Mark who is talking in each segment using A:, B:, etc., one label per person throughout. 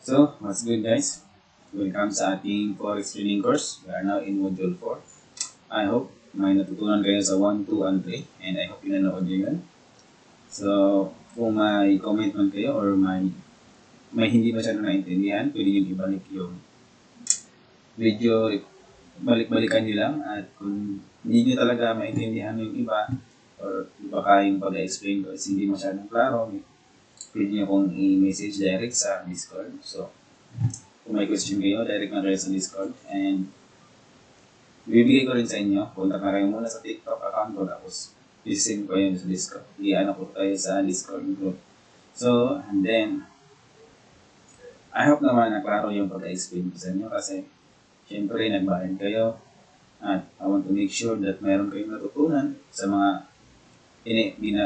A: So, what's good guys? Welcome sa ating Forex Training course. We are now in Module 4. I hope may natutunan kayo sa 1, 2, and 3 and I hope pinanood nyo yun. So, kung may comment man kayo or may hindi masyadong naintindihan, pwede nyo ibalik yung video, balik-balikan nyo lang at kung hindi nyo talaga maintindihan yung iba or baka yung pag-explain ko is hindi masyadong klaro, pwede nyo kong i-message direct sa Discord. So, kung may question kayo, direct na kayo sa Discord. And, bibigay ko rin sa inyo. Punta na kayo muna sa TikTok account ko. Tapos, isend ko yun sa Discord. I-ano ko tayo sa Discord group. So, and then, I hope naman na klaro yung pag-explain ko sa inyo. Kasi, syempre, nagbayad kayo. At I want to make sure that mayroon kayong natutunan sa mga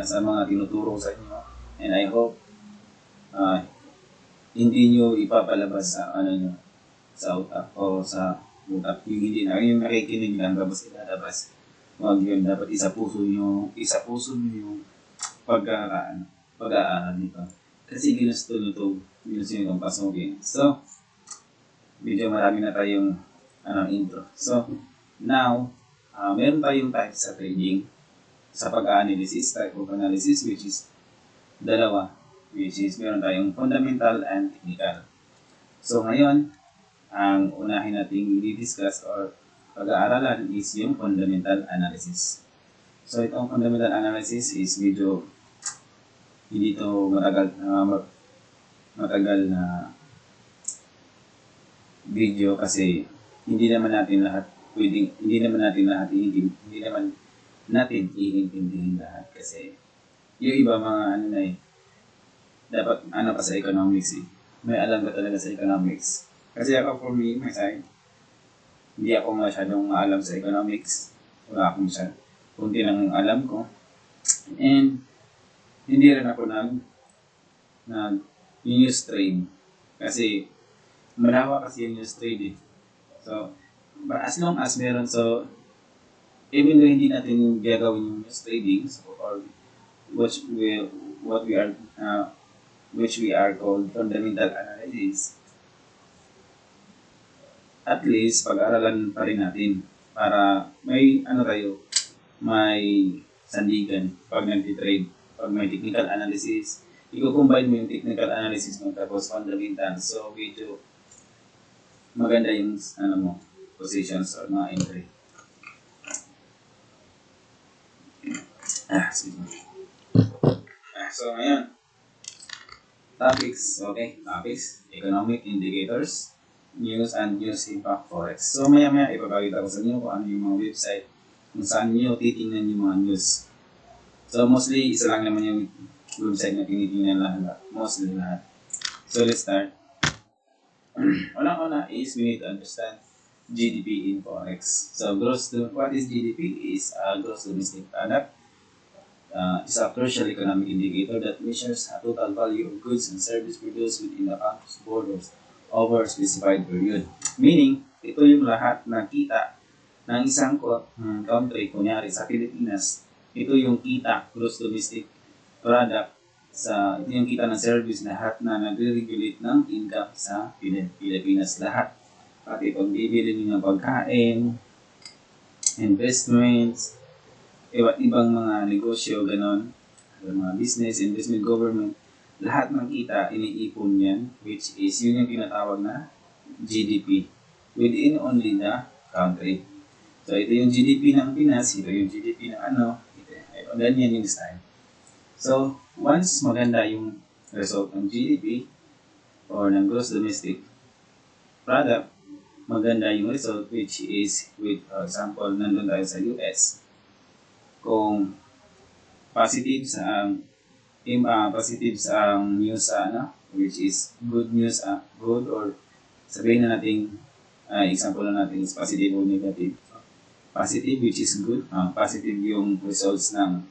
A: sa mga tinuturo sa inyo. And I hope hindi nyo ipapalabas sa nyo, sa utak o sa utak yung hindi na yung nakikinig lang tapos ilalabas. Huwag yun, dapat isa puso nyo yung pag-aaral nito. Kasi ginusto nyo itong pasukin. So, medyo marami na tayong intro. So, now, meron tayong types sa trading sa pag-analysis, type of analysis, which is dalawa. Which is meron tayong fundamental and technical. So ngayon, ang unahin nating i-discuss or pag-aaralan is yung fundamental analysis. So itong fundamental analysis is medyo hindi ito matagal na video kasi hindi naman natin iintindihin lahat kasi yung iba mga dapat pa sa economics eh. May alam ka talaga sa economics. Kasi ako for me, my side, hindi ako masyadong maalam sa economics. Wala akong kunti lang alam ko. And hindi rin ako news trade. Kasi malawa kasi yung news trade eh. So, but as long as meron, so even though hindi natin gagawin yung news trading or which we are called fundamental analysis, at least pag-aralan pa rin natin para may may sandigan pag nag-trade. Pag may technical analysis, i-combine mo yung technical analysis mo tapos fundamental. So, medyo maganda yung positions or mga entry. Excuse me. So, ngayon, topics, economic indicators, news and news impact forex. So maya ipapakita ko sa inyo kung ano yung mga website kung saan nyo titingnan yung mga news. So mostly, isa lang naman yung website na tinitingnan lahat. Mostly lahat. So let's start. Una is we need to understand GDP in forex. So what is GDP? Is gross domestic product. Is a crucial economic indicator that measures a total value of goods and services produced within the country's borders over a specified period. Meaning, ito yung lahat na kita ng isang country, kunyari sa Pilipinas, ito yung kita, gross domestic product, ito yung kita ng service lahat na nagre-regulate ng income sa Pilipinas lahat. Pati pag bibili nyo ng pagkain, investments, iba't ibang mga negosyo, ganon, mga business, investment, government, lahat ng kita, iniipon yan, which is yun yung tinatawag na GDP within only the country. So, ito yung GDP ng Pinas, ito yung GDP ng ganyan yung style. So, once maganda yung result ng GDP or ng gross domestic product, maganda yung result which is, with example, nandun tayo sa US, kung positive sa news which is good news, good, or sabihin na natin example na natin is positive or negative. Positive which is good, positive yung results ng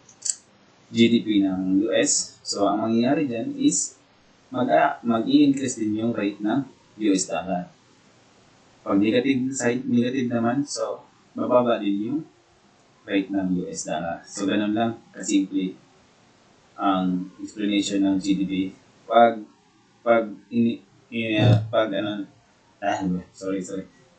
A: GDP ng US. So ang mangyayari dyan is mag-i-increase din yung rate ng US dollar. Pag negative naman, so bababa din yung rate ng US dollar. So, ganun lang kasimple ang explanation ng GDP. Pag pag sorry.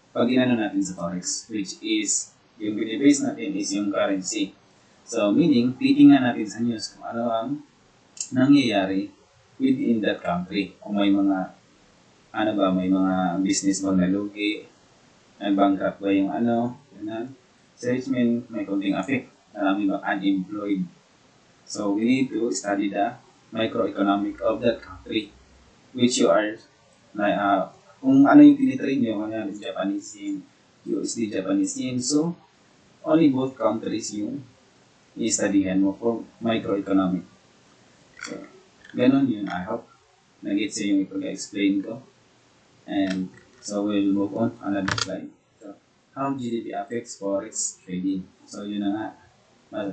A: Pag inano natin sa forex, which is yung binibase natin is yung currency. So, meaning, titingnan natin sa news kung ano ang nangyayari within that country. Kung may mga, may mga business bang nalugi, nag-bankrupt ba yung ganun. So, which mean, may konting effect. Marami bang unemployed. So, we need to study the microeconomic of that country, which you are, kung ano yung tinitrain nyo, kanya Japanese yen, USD Japanese yen. So, only both countries yung i-studyhan mo for microeconomic. So, ganun yun. I hope nag-gets yung ipag-explain ko. And so, we'll move on another slide. So, how GDP affects forex trading. So, yun na nga.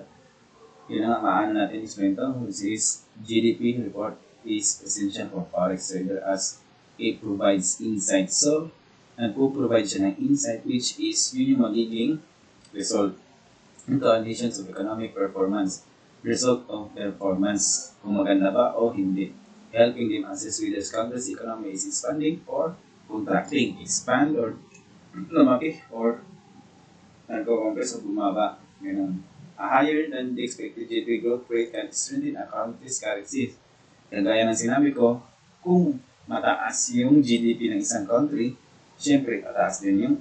A: Maano natin explain to, which is GDP report is essential for forex trader as it provides insight. So, nagpo-provide siya ng insight which is yun yung magiging result into conditions of economic performance. Result of performance, kung maganda ba o hindi. Helping them assess whether country's economy is expanding or contracting. Expand or lumaki or nagko-compress o bumaba. Ganun. A higher than the expected GDP growth rate can strengthen a country's currency. Kagaya ng sinabi ko, kung mataas yung GDP ng isang country, syempre, tataas din yung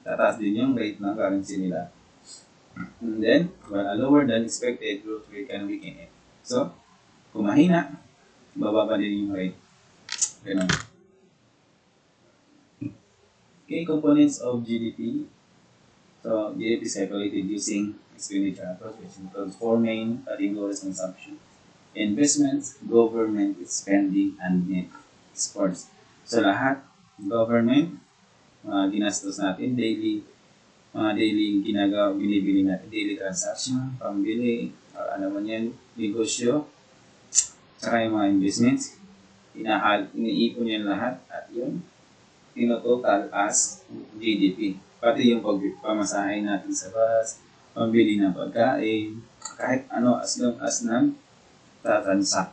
A: tataas din yung rate ng currency nila. And then, while a lower than expected growth rate can weaken it. So, kung mahina, bababa din yung rate. Ganun. Key components of GDP. So, GDP is calculated using expenditure approach, which includes four main categories: consumption, investments, government spending, and net exports. So, lahat, government, mga ginastos natin, mga daily ginagawa, binibili natin, daily transaction, pambili, negosyo, saka yung mga investments, iniipon yan lahat, at yun, tinototal as GDP. Pati yung pamasahe natin sa bus, pambili ng pagkain, kahit as long as tatansak.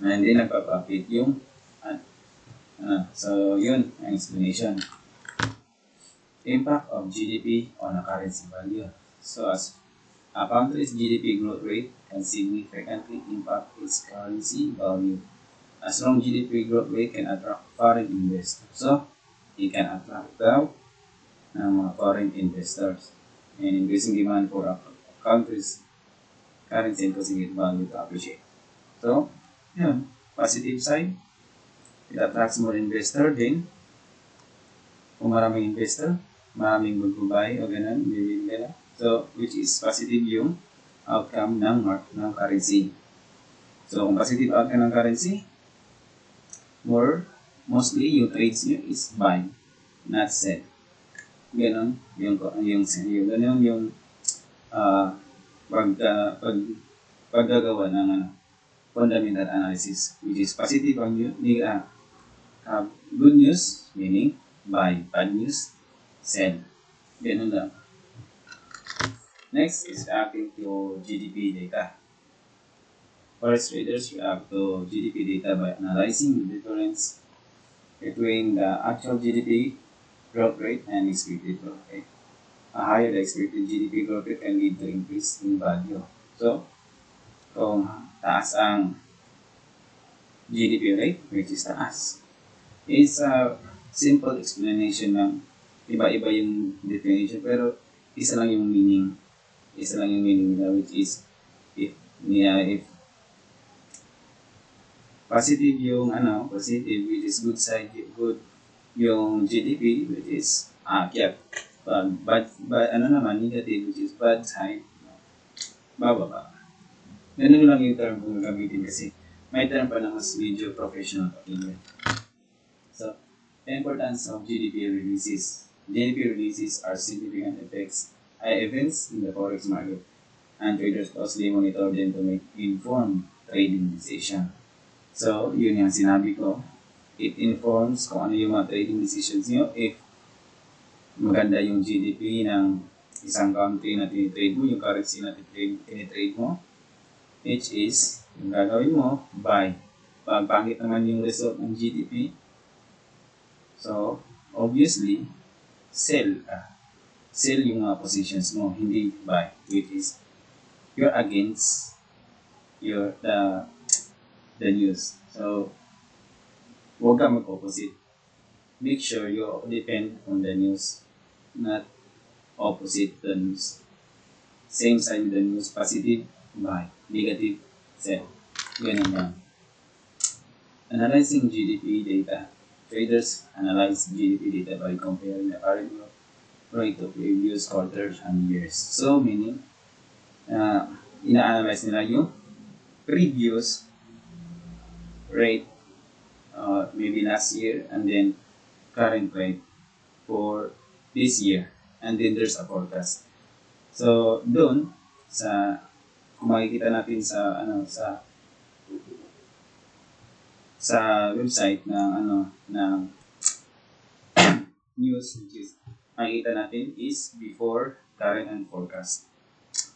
A: Na hindi nagpa-profit yung so yun ang explanation. Impact of GDP on a currency value. So as a country's GDP growth rate can significantly impact its currency value. A strong GDP growth rate can attract foreign investors. So it can attract daw ng mga foreign investors and increasing demand for a country's currency and causing its value to appreciate. So, yun, positive side, it attracts more investor din. Kung maraming investor, maraming magbubuy o ganun, bibili nila. So, which is positive yung outcome ng currency. So, kung positive outcome ng currency, mostly yung trades nyo is buy, not sell. Ganun yung paggagawa ng fundamental analysis, which is positive ang good news, meaning buy, bad news, sell. Ganun lang. Next is reacting to GDP data. Forex traders react to GDP data by analyzing the difference between the actual GDP growth rate and expected growth rate. A higher the expected GDP growth rate can lead to increase in value. So, kung taas ang GDP rate, which is taas, is a simple explanation ng iba-iba yung definition, pero isa lang yung meaning. Isa lang yung meaning nila, which is if positive yung positive, which is good side, good yung GDP, which is bad negative, which is bad side, bababa. Ganun lang yung term kung gamitin kasi may term pa na mas video professional opinion. So, the importance of GDP releases. GDP releases are significant events in the forex market, and traders closely monitor them to make informed trading decision. So, yun yung sinabi ko. It informs kung ano yung mga trading decisions nyo. If maganda yung GDP ng isang country na tinitrade mo, yung currency na tinitrade mo, which is yung gagawin mo, buy. Pag pangit naman yung result ng GDP, so, obviously, sell ka. Sell yung mga positions mo, hindi buy, which is you're against the news. So, huwag ka mag-opposite. Make sure you depend on the news, not opposite the news. Same side with the news, positive, buy, negative, sell. Ganun lang. Analyzing GDP data. Traders analyze GDP data by comparing the current growth rate to previous quarters and years. So, meaning, ina-analyze nila yung previous rate, maybe last year, and then current rate for this year. And then there's a forecast. So, doon, kung makikita natin sa website ng news, which is makikita natin is before, current, and forecast.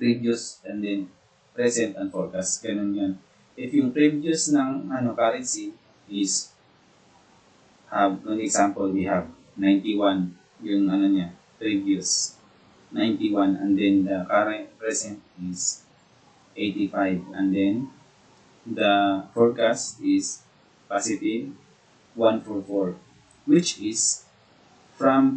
A: Previous, and then present, and forecast. Ganun yan. If yung previous ng currency is an example, we have 91 yung niya, previous 91, and then the current present is 85, and then the forecast is positive 144, which is from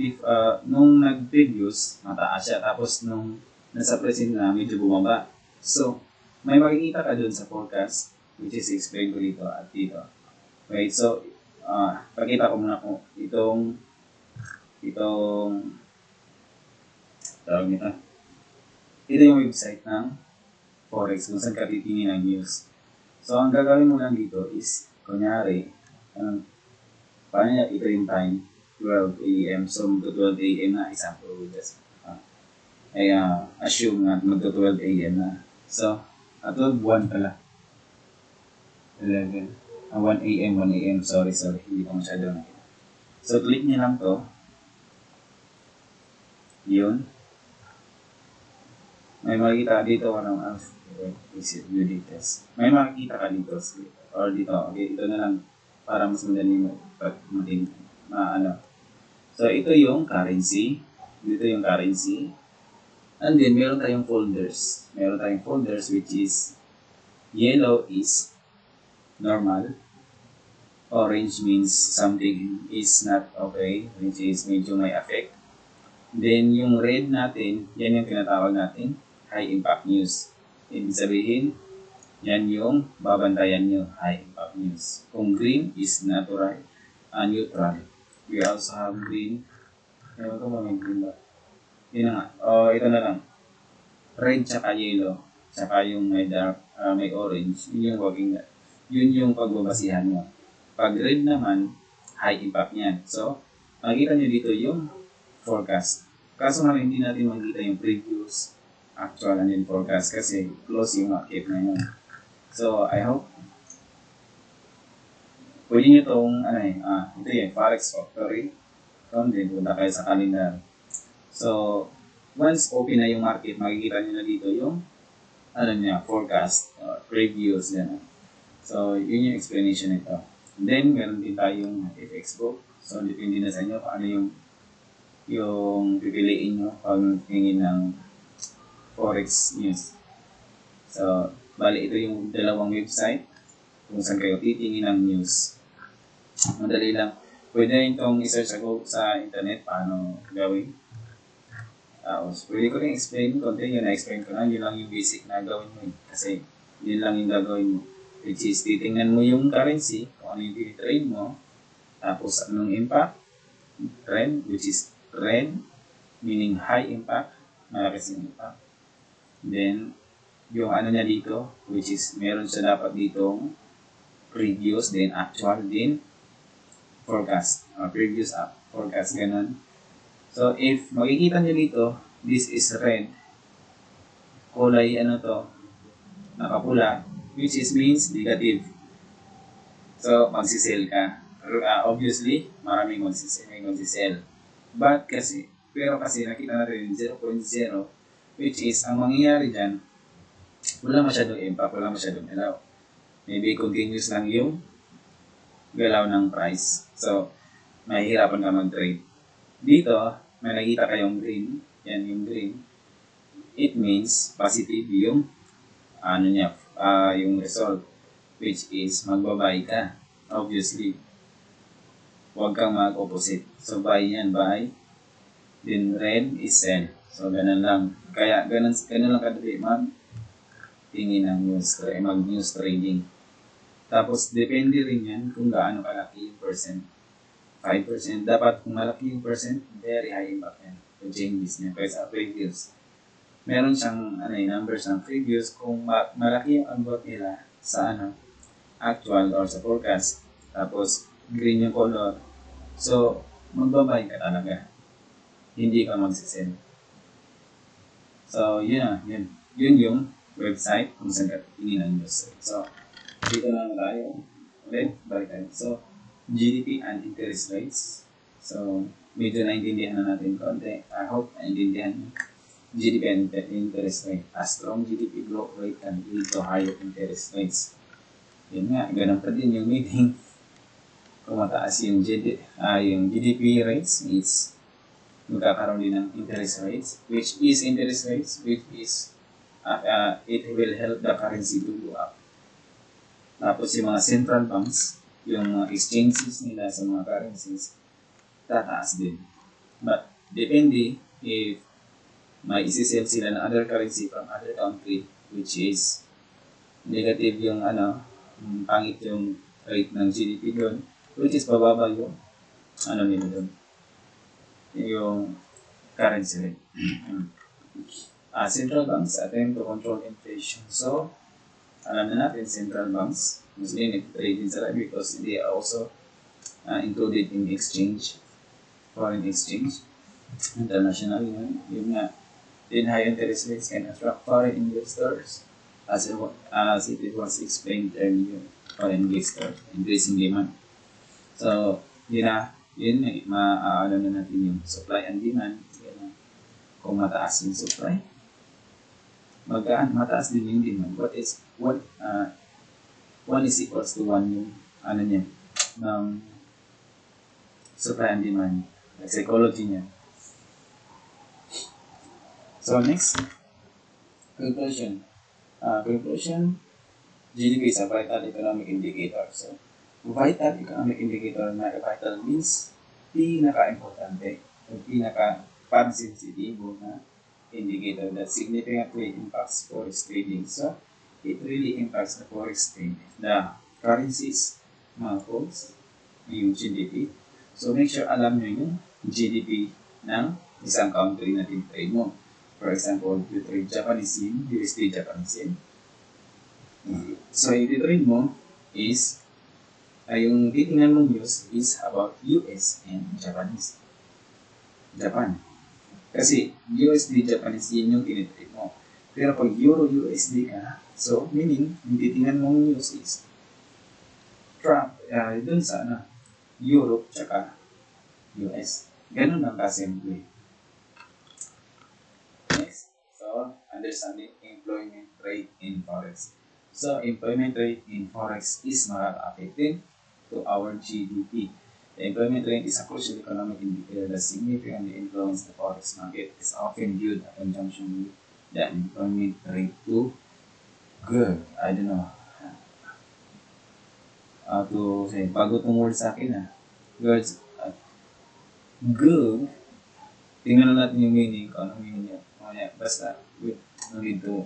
A: nung nag-previous mataas siya, tapos nung nasa present na medyo bumaba. So, may makikita ka dun sa forecast, which is explain ko dito at dito. Right, so pakita ko muna ko itong tawag nito. Ito yung website ng Forex kung saan ka titingin ng news. So, ang gagawin mo lang dito is, kunyari, paano niya, ito yung time, 12 a.m. So, magto 12 a.m. na, example with this. Assume nga magto 12 a.m. na. So, 12, 1 pala. 11. 1 a.m., 1 a.m. Sorry, hindi ko masyado nakita. So, click niyo lang to. Yun. May makikita dito visit view details. May makikita ka dito or dito. Okay, ito na lang para mas madali mo So, ito yung currency. Dito yung currency. And then, meron tayong folders. Which is yellow is normal. Orange means something is not okay, which is medyo may effect. Then, yung red natin, yan yung tinatawag natin high impact news. Ibig sabihin, yan yung babantayan nyo, high impact news. Kung green is neutral. We also have green. Ewan ko ba may green ba? Yun na nga. Ito na lang. Red tsaka yellow. Tsaka yung may dark, may orange. Yun yung pagbabasihan mo. Pag red naman, high impact niyan. So, makikita nyo dito yung forecast. Kaso nga hindi natin makikita yung previous, actual, and then forecast kasi close yung market na yun. So, I hope pwede nyo itong, ito yung Forex Factory. From din, punta kayo sa calendar. So, once open na yung market, makikita nyo na dito yung forecast, previews, yan. So, yun yung explanation nito. Then, meron din tayong FX book. So, depende na sa inyo kung ano yung pipiliin nyo pag tingin ng Forex news. So, bali ito yung dalawang website kung saan kayo titingin ng news. Madali lang. Pwede rin itong i-search sa internet paano gawin. Pwede ko rin explain konti. Yun na-explain ko na. Yun lang yung basic na gawin mo. Kasi yun lang yung gagawin mo. Which is, titingnan mo yung currency, kung ano yung trade mo, tapos anong impact, trend, which is trend, meaning high impact, malakas yung impact. Then, yung niya dito, which is, meron siya dapat ditong previous, then actual, then forecast. Previous forecast, ganun. So, if makikita nyo dito, this is red, kulay nakapula, which is means negative. So, magsisell ka. Obviously, maraming magsisell. Pero kasi nakita natin 0.0, which is, ang mangyayari dyan, wala masyadong impact, wala masyadong ilaw. maybe continuous lang yung galaw ng price. So, mahihirapan ka mag-trade. Dito, may nakita kayong green. Yan yung green. It means positive yung yung result, which is magbabay ka. Obviously, huwag kang mag-opposite. So, buy yan, buy. Then, red is sell. So, ganun lang. Kaya, ganun lang kadali tingin ng news, mag-news trading. Tapos, depende rin yan kung gaano kalaki yung percent. 5%. Dapat kung malaki yung percent, very high impact yan. The changes niya. Kaya sa previous, meron siyang numbers ng previous kung malaki yung unbought nila sa actual or sa forecast. Tapos, green yung color. So, magbabay ka talaga. Hindi ka magsisend. So, yun. Yun yung website kung saan ka tingin ang news. So, dito na tayo. Ulit, balik tayo. So, GDP and interest rates. So, medyo naintindihan na natin konti. I hope naintindihan nyo. GDP and interest rate. A strong GDP growth rate can lead to higher interest rates. Yun nga, ganun pa din yung meaning. Kung mataas yung GDP rates, it's magkakaroon din ng interest rates, which is it will help the currency to go up. Tapos yung mga central banks, yung mga exchanges nila sa mga currencies, tataas din. But depende if may isi-sell sila ng other currency from other country, which is negative yung pangit yung rate ng GDP doon, which is bababa yung nila doon, yung currency rate. Central banks attempt to control inflation. So, alam na natin, central banks, mostly nag-trade din sila because they are also included in foreign exchange, international yun nga. Then high interest rates can attract foreign investors as it was explained earlier, foreign investors, increasing demand. So, yun alam na natin yung supply and demand. Kung mataas yung supply, mataas din yung demand. One is equals to one yung ng supply and demand, like psychology niya. So next, conclusion. GDP is a vital economic indicator. So, vital economic indicator na vital means pinaka-importante o pinaka-pansensitibo na indicator that significantly impacts forex trading. So, it really impacts the forex trading, the currencies, mga codes, yung GDP. So, make sure alam nyo yung GDP ng isang country na trade mo. For example, you trade Japanese yen, USD Japanese yen. So, yung trade mo is, yung titingnan mong news is about US and Japan. Kasi USD Japanese yen yung tinitrade mo. Pero pag Euro USD ka, so meaning, yung titingnan mong news is dun sa Europe tsaka US. Ganun lang kasimple. Next, so understanding employment rate in forex. So employment rate in forex is makaka-affected to our GDP. The employment rate is a crucial economic indicator that significantly influences the forex market. It's often viewed in conjunction with the employment rate to good. I don't know how to say. Bago itong word sa akin Words good. Tingnan na natin yung meaning, kung anong meaning niya. Basta, no need to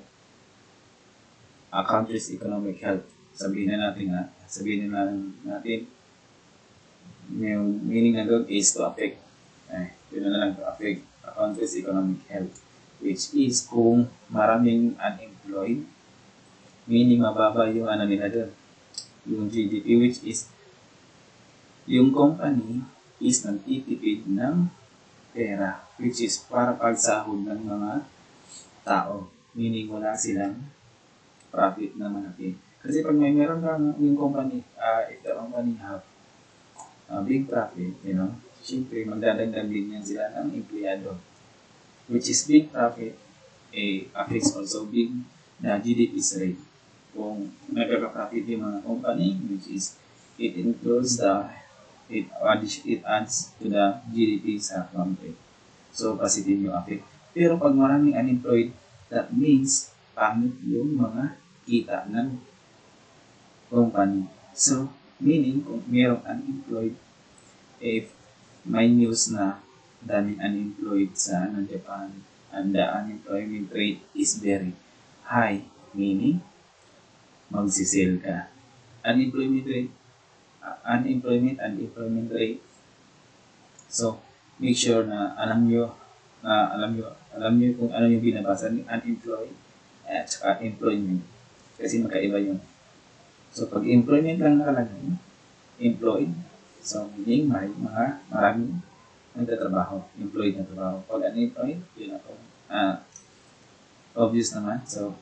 A: a country's economic health. Sabihin na natin yung meaning na good is to affect. Yun na lang, to affect a country's economic health. Which is kung maraming unemployed, meaning mababa yung nila doon. Yung GDP, which is yung company is nagtitipid ng pera, which is para pagsahod ng mga tao. Meaning wala silang profit na malaki. Kasi pag meron kang yung company, if the company have big profit, syempre magdadagdag din yan sila ng empleyado. Which is big profit, affects also big na GDP's rate. kung nagkaka-profit yung mga company, which is it includes it adds to the GDP sa country. So, positive yung effect. Pero pag maraming unemployed, that means pangit yung mga kita ng company. So, meaning, kung mayroong unemployed, if may news na daming unemployed sa Japan, and the unemployment rate is very high, meaning, magsisale ka. Unemployment rate, unemployment rate. So, make sure na alam nyo kung ano yung binabasa ng unemployed at saka employment. Kasi magkaiba yun. So, pag employment lang nakalagay, employed, so meaning maraming nagtatrabaho, employed na trabaho. Pag unemployed, yun ako. Obvious naman. So,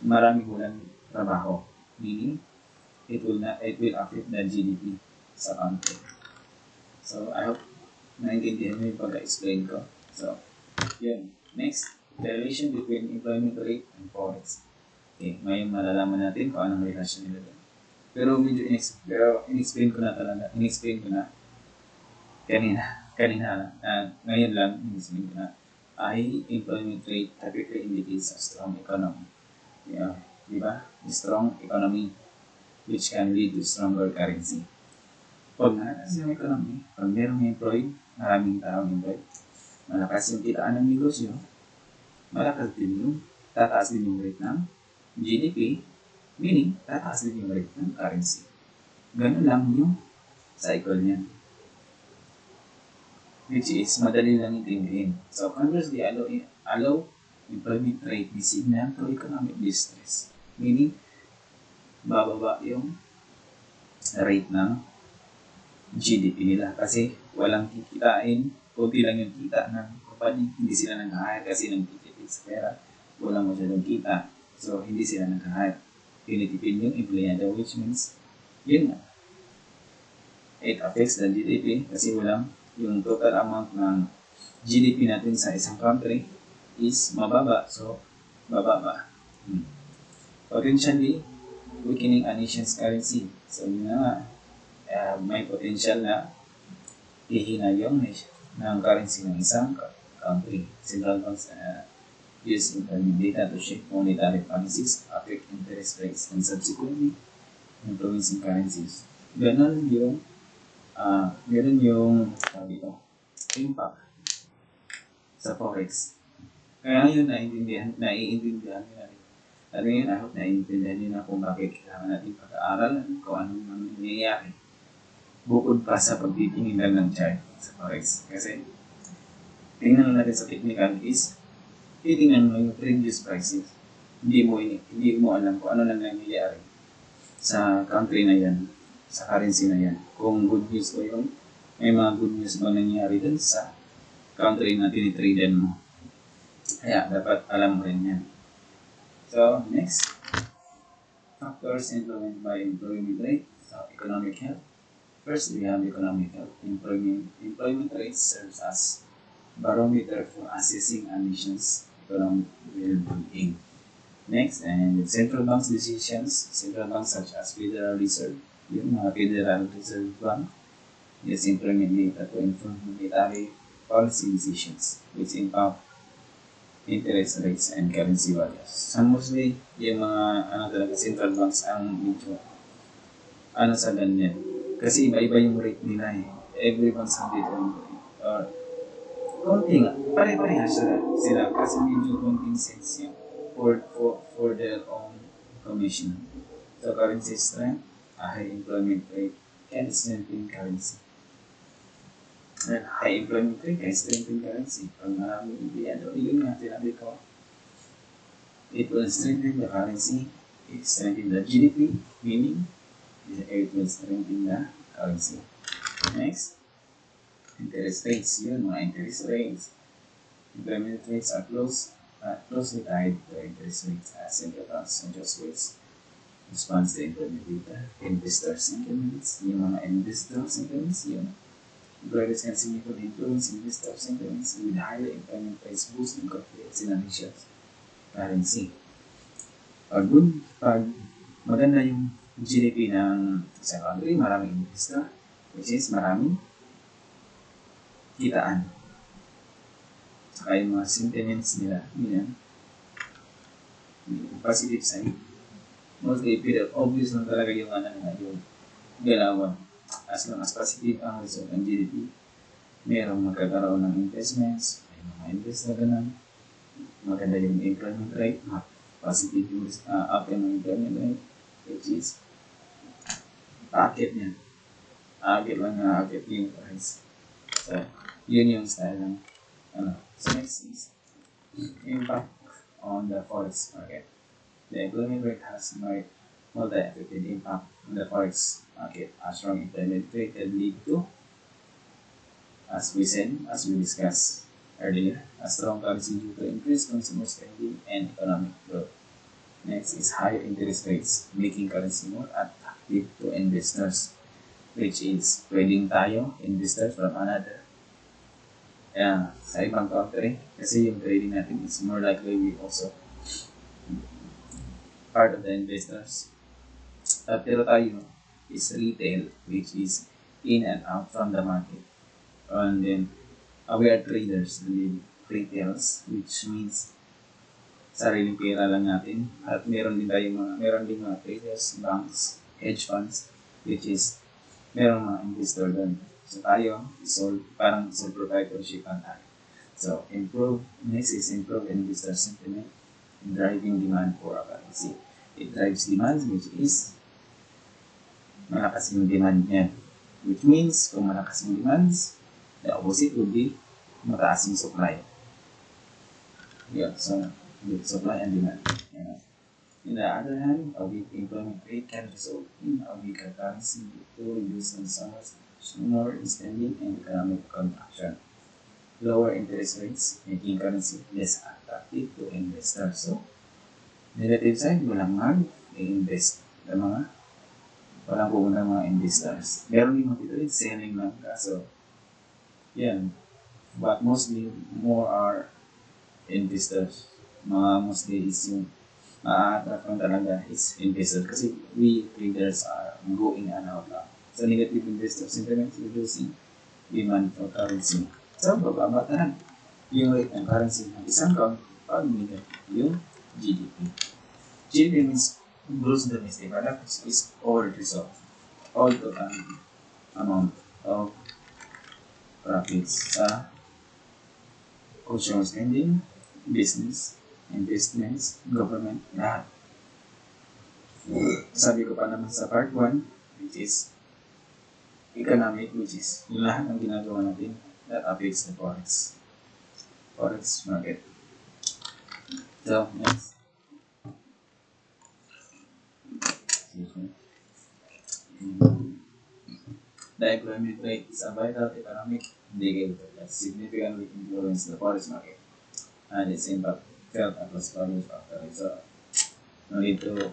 A: marami walang trabaho. Meaning, it will affect the GDP sa country. So, I hope naintindihan mo yung pag-explain ko. So, yun. Next, the relation between employment rate and forex. Okay, ngayon malalaman natin kung anong relasyon nila doon. Pero medyo in-explain ko na kanina lang. Ngayon lang, in-explain ko na ay employment rate typically indicates a strong economy. Yeah, di ba? Strong economy which can lead to stronger currency. Pag malakas yung economy, pag merong employed, maraming taong employed, malakas yung kitaan ng negosyo, malakas din yung tataas din yung rate ng GDP, meaning tataas din yung rate ng currency. Ganun lang yung cycle niyan. Which is, madali lang intindihin. So, conversely, allow employment rate be signal to economic distress. Meaning, bababa yung rate ng GDP nila kasi walang kikitain, kunti lang yung kita ng company, hindi sila nag-hire kasi nagtitipid sa pera, walang masyadong kita, so hindi sila nag-hire. Tinitipid yung empleyado, which means, yun nga, it affects the GDP kasi walang yung total amount ng GDP natin sa isang country is mababa, so bababa. Potentially, weakening a nation's currency. So yun nga, may potential na ihina yung ng currency ng isang country. Central banks use internal data to shape monetary policies, affect interest rates, and subsequently influencing currencies. Ganun yung impact sa forex. Kaya yun, naiintindihan nyo na rin. At ngayon, I hope naiintindihan nyo na kung bakit kailangan natin pag-aaralan kung anong nangyayari. Bukod pa sa pagtitingin lang ng chart sa forex. Kasi, tingnan natin sa technical is, titingnan mo yung previous prices. Hindi mo alam kung ano lang nangyayari sa country na yan, sa currency na yan. Kung good news o yung may mga good news ba nangyayari dun sa country na tinitradean mo. Kaya, dapat alam mo rin yan. So, next. Factors influenced by employment rate. So, economic health. First, we have economic health. Employment rate serves as barometer for assessing a nation's economic well-being. Next, and central banks decisions. Central banks such as Federal Reserve, yung mga Federal Reserve Bank, use employment data to inform monetary policy decisions, which impact interest rates and currency values. So mostly, yung mga central banks ang medyo sa ganyan. Kasi iba-iba yung rate nila eh. Every banks have different rate. Or, konti nga. Pare-parehas sila kasi medyo konting sense yun for their own commission. So currency strength, a high employment rate can strengthen currency. And high employment rate can strengthen currency. Pag maraming empleyado, yun nga sinabi ko. It will strengthen the currency, it strengthen the GDP, meaning it will strengthen the currency. Next, interest rates. Yun, mga interest rates. Employment rates are closely tied to interest rates as central banks adjust rates. Response to employment data. Investor sentiments. Yung mga investor sentiments, yun. Employers can significantly influence investor sentiments with higher employment rates boosting confidence in a nation's currency. Pag maganda yung GDP ng isang country, maraming investor, which is maraming kitaan. Saka yung mga sentiments nila, yan, positive side. Mostly, pero obvious lang talaga yung yung galawan. As long as positive ang result ng GDP, merong magkakaroon ng investments, may mga invest na ganun, maganda yung employment rate, positive yung up yung employment rate, which is packet niya. Agit lang na agit yung price. So, yun yung style ng So next is impact on the forex market. The employment rate has multi-affected impact on the forex market. A strong employment rate can lead to, as we discussed earlier, a strong currency due to increased consumer spending and economic growth. Next is higher interest rates, making currency more attractive to investors, which is pwedeng tayo, investors from another sa ibang country, kasi yung trading natin is more likely we also part of the investors. Pero tayo is retail, which is in and out from the market. And then, we are traders, and then retails, which means sariling pera lang natin. At meron din mga traders, banks, hedge funds, which is meron mga investor doon. So tayo, parang sole proprietorship ang tayo. So, next is improve investor sentiment, driving demand for a currency. It drives demand, which is malakas yung demand niya. Which means, kung malakas yung demands, the opposite would be mataas yung supply. Yeah, so, supply and demand. Yeah. On the other hand, a weak employment rate can result in a weaker currency due to reduced consumer spending and economic contraction. Lower interest rates, making currency less attractive to investors. So, negative side, walang mag-invest na walang pupunta mga investors. Meron din mga selling lang. So, yan. But mostly, more are investors. Mostly is yung attract lang talaga is investors. Kasi we traders are going and out lang. So, negative investor sentiment reducing demand for currency. So, bababatahan yung rate ng currency ng isang country pag negative yung GDP. GDP means gross domestic product, which is all result, all total amount of profits sa consumer spending, business, investments, government, lahat. Sabi ko pa naman sa part 1, which is economic, which is yung lahat ng ginagawa natin that affects the forex market. So, next. The employment rate is a vital economic indicator that significantly influences the forex market and its impact felt across various factors. So, no need to,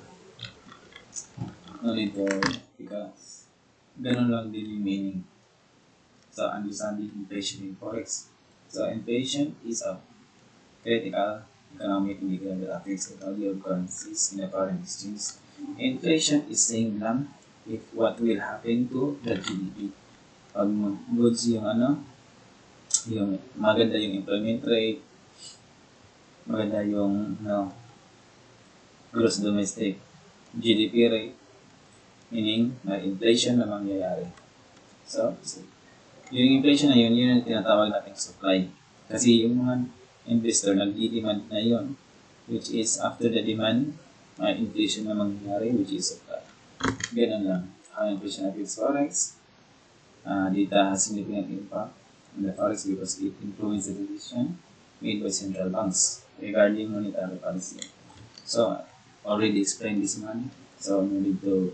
A: because ganun lang din yung meaning sa understanding inflation in forex. So, inflation is a critical economic indicator that affects the value of currencies in a foreign exchange. Inflation is saying lang if what will happen to the GDP. Pag goods yung yung maganda yung employment rate, maganda yung gross domestic GDP rate, meaning may inflation na mangyayari. So yung inflation na yun yung tinatawag natin supply. Kasi yung mga investor nag-demand na yun, which is after the demand, may inflation na mangyayari, which is supply. Ganun lang. How inflation affects forex. Data has significant impact on the forex because it influences the decision made by central banks regarding monetary policy. So, already explained this one. So, no need to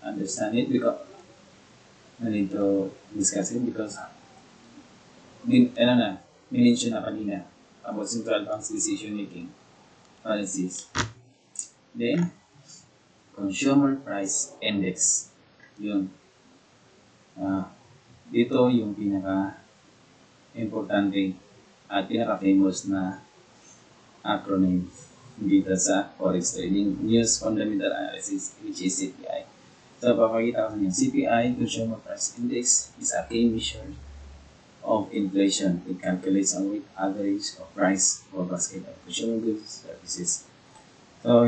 A: understand it because no need to discuss it because minention na kanina about central bank's decision making policies. Then, consumer price index. Yun. Dito yung pinaka-importante at pinaka-famous na acronym. dito sa Forex Trading News Fundamental Analysis, which is CPI. So, papakita ko sa inyo, CPI, Consumer Price Index, is a key measure of inflation. It calculates a weighted average of price for basket of consumer goods services. So,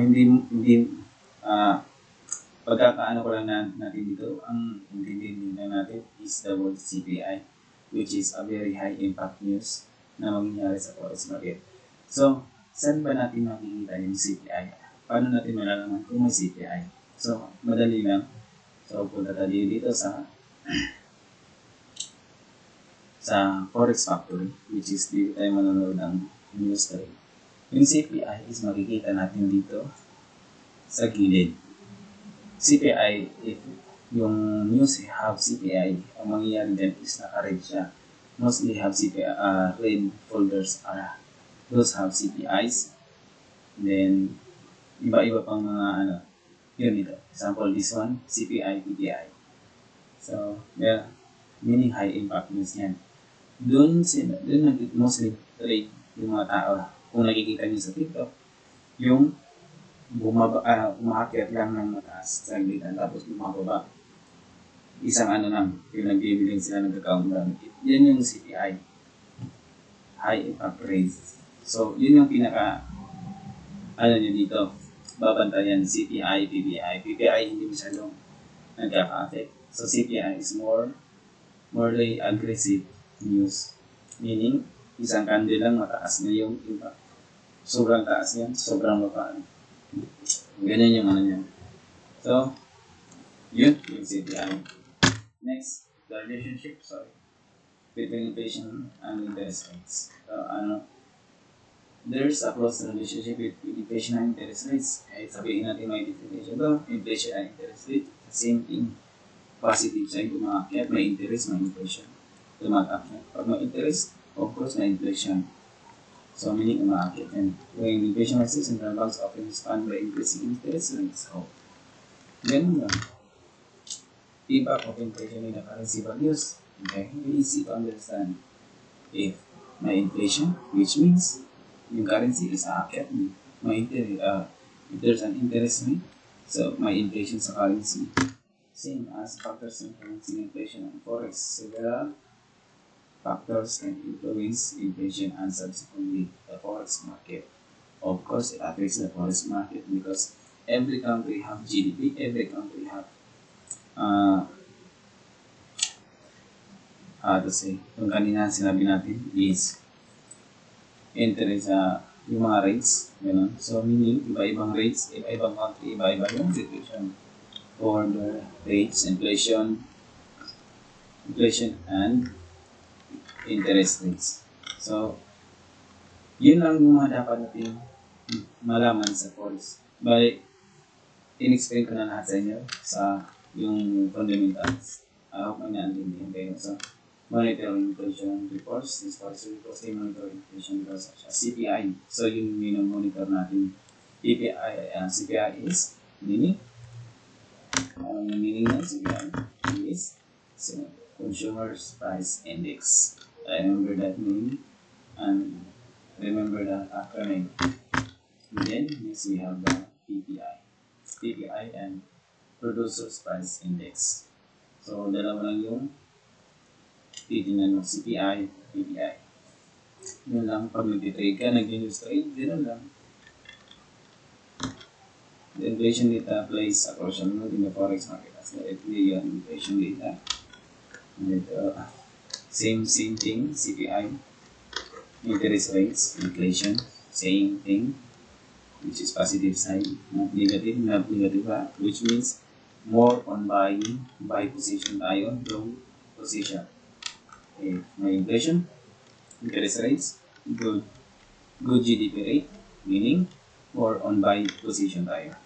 A: pagkakaano ko lang natin dito, ang intindihin natin is the word CPI, which is a very high impact news na mangyayari sa forex market. So, saan ba natin makikita yung CPI? Paano natin malalaman kung may CPI? So, madali lang. So, punta tayo dito sa Forex Factory, which is dito tayo manonood ng news trade. Yung CPI is makikita natin dito sa gilid. CPI, if yung news have CPI, ang mangyayari dyan is naka-red siya. Mostly have CPI, red folders are those have CPIs. Then, iba-iba pang mga yun ito. Example, this one, CPI, PPI. So, meaning high impact news yan. Doon mostly trade yung mga tao. Kung nakikita niyo sa TikTok, yung umakyat lang ng mataas sa glitan, tapos bumababa. Isang lang, yung nagbibiling sila ng account lang. Yan yung CPI. High impact rate. So, yun yung pinaka, nyo dito, babantayan, CPI, PPI. PPI hindi masyadong nagkaka-affect. So, CPI is more aggressive news. Meaning, isang candle lang mataas na yung impact. Sobrang taas yan, sobrang baba. Ganyan yung yan. So, yun yung CPI. Next, the relationship, between inflation and interest rates. So, there's a close relationship between inflation and interest rates. Kahit sabihin natin may definition to, inflation and interest rate, same thing. Positive side, umakyat, may interest, may inflation. Tumatakyat. Pag may interest, of course, may inflation. So, meaning umakyat. And when inflation rises, central banks often respond by increasing interest rates. So, ganun lang. Impact of inflation in the currency values. Okay, easy to understand. If may inflation, which means yung currency is aakyat, may if there's an interest rate, so may inflation sa currency. Same as factors influencing inflation and forex. Several factors can influence inflation and subsequently the forex market. Of course, it affects the forex market because every country have GDP, every country have yung kanina sinabi natin is interest yung mga rates, gano'n. So, meaning, iba-ibang rates, iba-ibang country, iba-iba yung situation for the rates, inflation and interest rates. So, yun lang yung mga dapat natin malaman sa forex. Bali, in-explain ko na lahat sa inyo sa yung fundamentals. I hope may naantindihan kayo. So, monitoring inflation reports. These forex reports, they monitor inflation because of CPI. So, yun yung monitor natin. CPI is meaning ng CPI is Consumer Price Index. Remember that name and remember that acronym. And then, next we have the PPI and Producer's Price Index. So, dalawa lang yung titingnan mo, CPI, PPI. Yun lang, pag nag-trade ka, nag-news trade, gano'n lang. The inflation data plays a crucial role in the forex market as the inflation data. And same thing, CPI, interest rates, inflation, same thing, which is positive side, not negative, which means more on buy position tayo, long position. Okay, may inflation, interest rates, good GDP rate, meaning more on buy position tayo.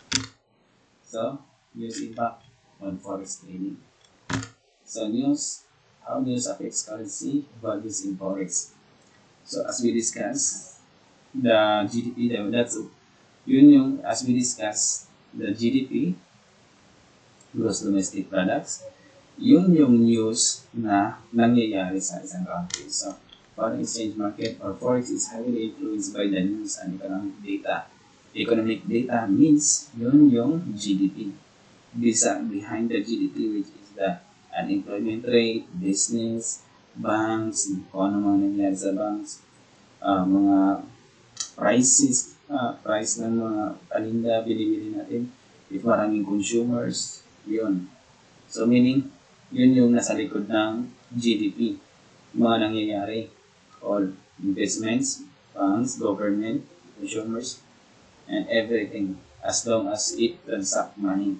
A: So, news impact on forex trading. So, how news affects currency values in forex. So, as we discussed, the GDP, as we discussed, the GDP, gross domestic products, yun yung news na nangyayari sa isang country. So, foreign exchange market or forex is heavily influenced by the news and economic data Economic data means yun yung GDP. Behind the GDP, which is the unemployment rate, business, banks, kung ano mga nangyari sa banks, mga price ng mga paninda, binibili natin, if maraming consumers, yun. So meaning, yun yung nasa likod ng GDP, mga nangyayari, all investments, banks, government, consumers, and everything, as long as it transact money.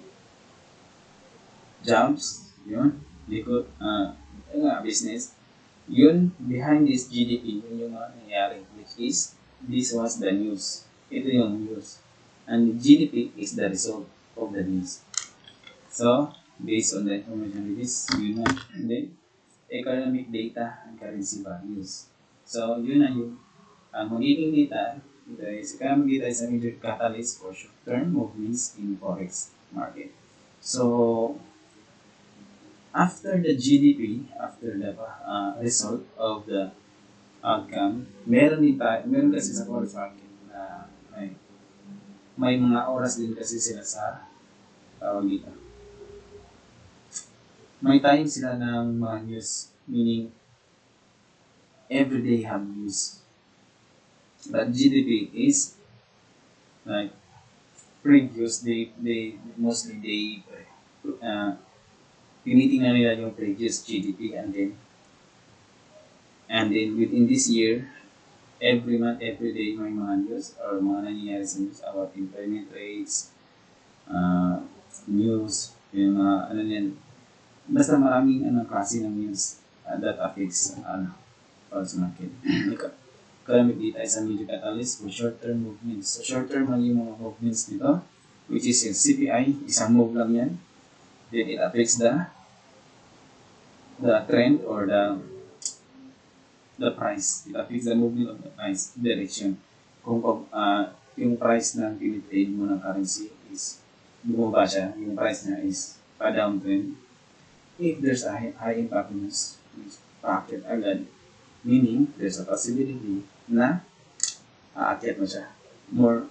A: Jobs, yun, likod, business, yun, behind this GDP, yun yung mga nangyayari, which is, this was the news. Ito yung news. And GDP is the result of the news. So, based on the information release, yun na. And then, economic data and currency values. So, yun na yung magiging data. Ito is, economic data is a major catalyst for short-term movements in forex market. So, after the GDP, after the result of the outcome, meron kasi sa forex market na may mga oras din kasi sila sa tawag dito. May time sila ng mga news, meaning everyday have news. But GDP is like previous, mostly tinitingnan nila yung previous GDP and then within this year, every month, every day may mga news or mga nangyayari sa news about employment rates, news, yung mga basta maraming klase ng news that affects forex market. Economic data is a major catalyst for short-term movements. So short-term lang yung mga movements nito, which is yung CPI, isang move lang yan. Then it affects the trend or the price. It affects the movement of the price direction. Kung yung price ng tinitrade mo ng currency is bumaba siya, yung price niya is pa-downtrend. If there's a high impact news, pa-akyat agad, meaning there's a possibility na aakyat mo siya. More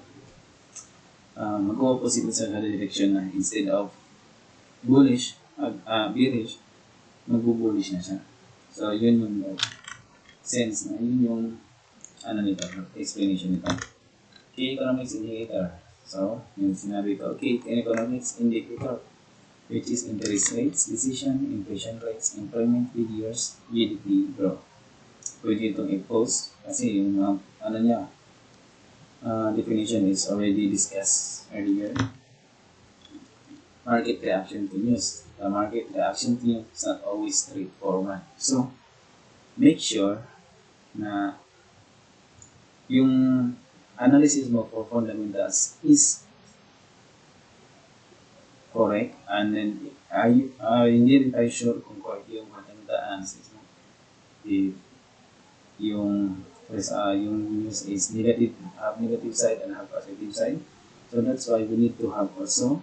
A: mag-opposite sa direction na instead of bullish, bearish, mag-bullish na siya. So, yun yung sense na, yun yung nito, explanation nito. Key economics indicator. So, yung sinabi ko, key economics indicator, which is interest rates, decision, inflation rates, employment figures, GDP growth. Pwede itong i-post kasi yung definition is already discussed earlier. Market reaction to news. The market reaction to news is not always straightforward. So, make sure na yung analysis mo for fundamentals is correct, and then hindi rin tayo sure kung correct yung fundamental analysis mo. If yung news is negative, have negative side and have positive side. So that's why we need to have also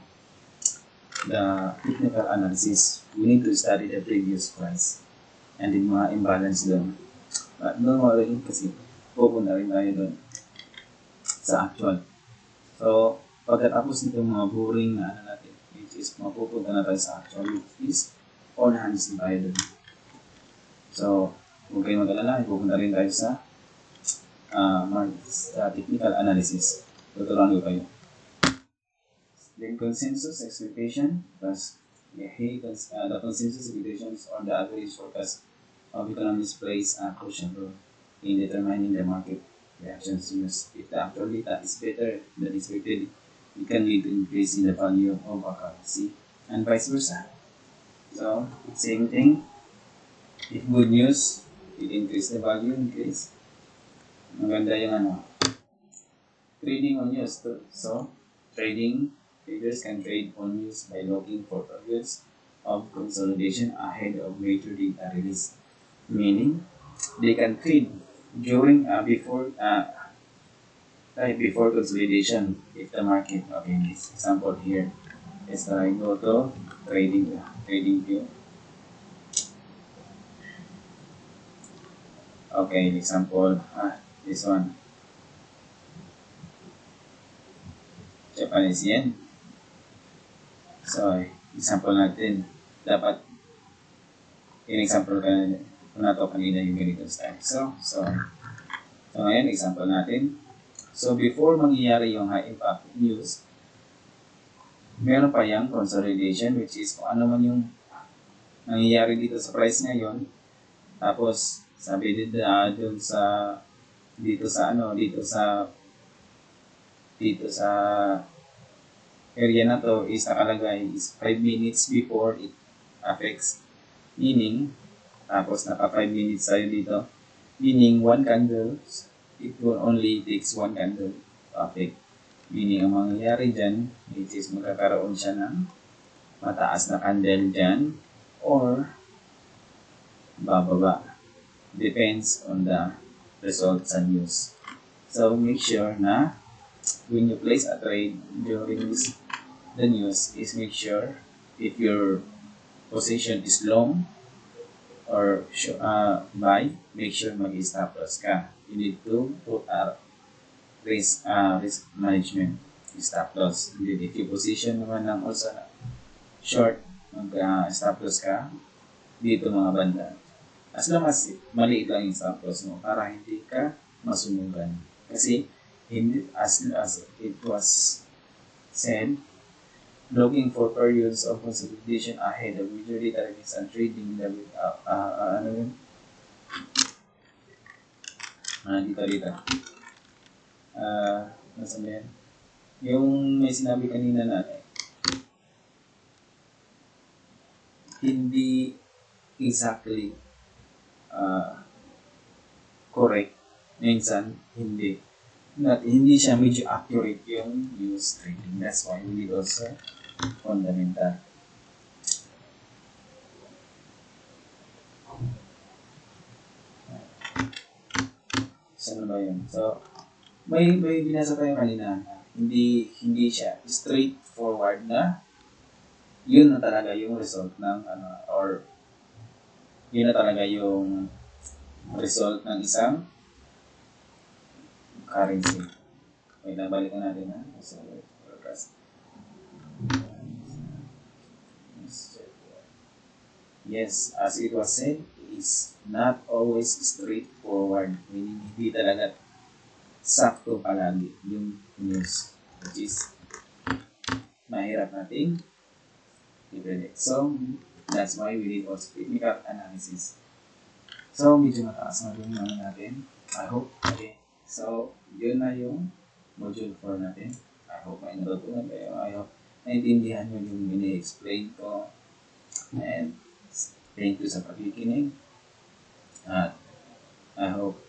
A: the technical analysis. We need to study the previous price and yung mga imbalance doon. But don't worry kasi pupunta rin tayo doon sa actual. So, pagkatapos nito mga boring na natin, which is mapupunta na tayo sa actual, which is on hands na tayo doon. So, huwag kayong mag-alala, pupunta rin tayo sa technical analysis. Tuturuan ko kayo. Then consensus expectation plus the consensus expectations or the average forecast of economics plays a crucial role in determining the market reactions to news. If the actual data is better than expected, it can lead to increase in the value of a currency and vice versa. So, same thing. If good news, it increase the value, increase. Maganda yung trading on news too. So, traders can trade on news by looking for periods of consolidation ahead of major data release. Meaning, they can trade during before consolidation if the market. Okay, this example here is that I go to trading view. Okay, example this one. Japanese yen. So, example natin, dapat in-example ko na to kanina yung ganito style. So ngayon, example natin. So, before mangyayari yung high impact news, meron pa yung consolidation, which is kung ano man yung nangyayari dito sa price ngayon. Tapos, sabi dito sa area na to is nakalagay is 5 minutes before it affects. Meaning, tapos naka 5 minutes tayo dito. Meaning, 1 candle, it will only takes 1 candle to affect. Meaning, ang mangyayari dyan, which is magkakaroon siya ng mataas na candle dyan or bababa. Depends on the results sa news. So, make sure na when you place a trade during the news is make sure if your position is long or buy, make sure mag-stop loss ka. You need to put a risk management, stop loss. And then if you position naman ng also short, mag-stop loss ka dito mga banda. As long as maliit lang yung stop loss mo para hindi ka masunugan. Kasi hindi, as it was said, looking for periods of consolidation ahead of major data release and trading level, dito. Nasaan yan? Yung may sinabi kanina na hindi exactly correct. Minsan, hindi siya medyo accurate yung news trading. That's why we need also fundamental. Saan ba yun? So, may binasa tayo kanina na hindi siya straightforward na yun na talaga yung result ng or yun na talaga yung result ng isang currency. Wait lang, balikan natin ha. So, yes, as it was said, is not always straightforward. Meaning, hindi talaga sakto palagi yung news. Which is, mahirap nating i-predict. So, that's why we need also technical analysis. So, medyo mataas na yung natin. I hope, okay. So, yun na yung module 4 natin. I hope may natutunan kayo. I hope naintindihan nyo yung mini-explain ko. And thank you sa pakikinig. At I hope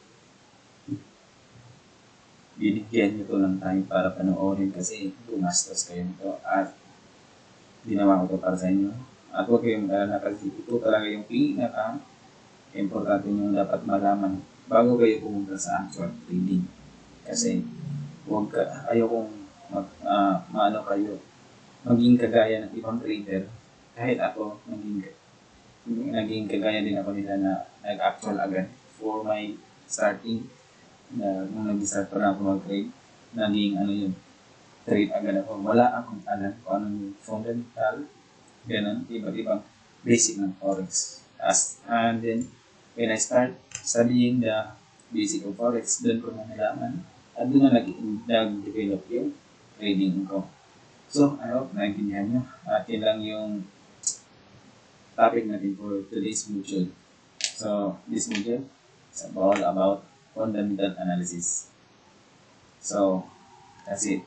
A: binigyan nyo to ng time para panoorin kasi gumastos kayo nito at ginawa ko to para sa inyo. At huwag kayong alala kasi ito talaga yung pinaka-importante nyo dapat malaman bago kayo pumunta sa actual trading. Kasi ayaw kong maging kagaya ng ibang trader. Kahit ako, naging kagaya din ako nila na nag-actual agad for my starting. Nung nag-start pa lang ako mag-trade, naging trade agad ako. Wala akong alam kung ano yung fundamental, ganun, iba't-ibang basic ng Forex. And then, when I start studying the basic of Forex, doon ko na nalaman at doon na nag-develop yung trading ko. So, I hope naintindihan nyo. At yun lang yung topic natin for today's module. So, this module is all about fundamental analysis. So, that's it.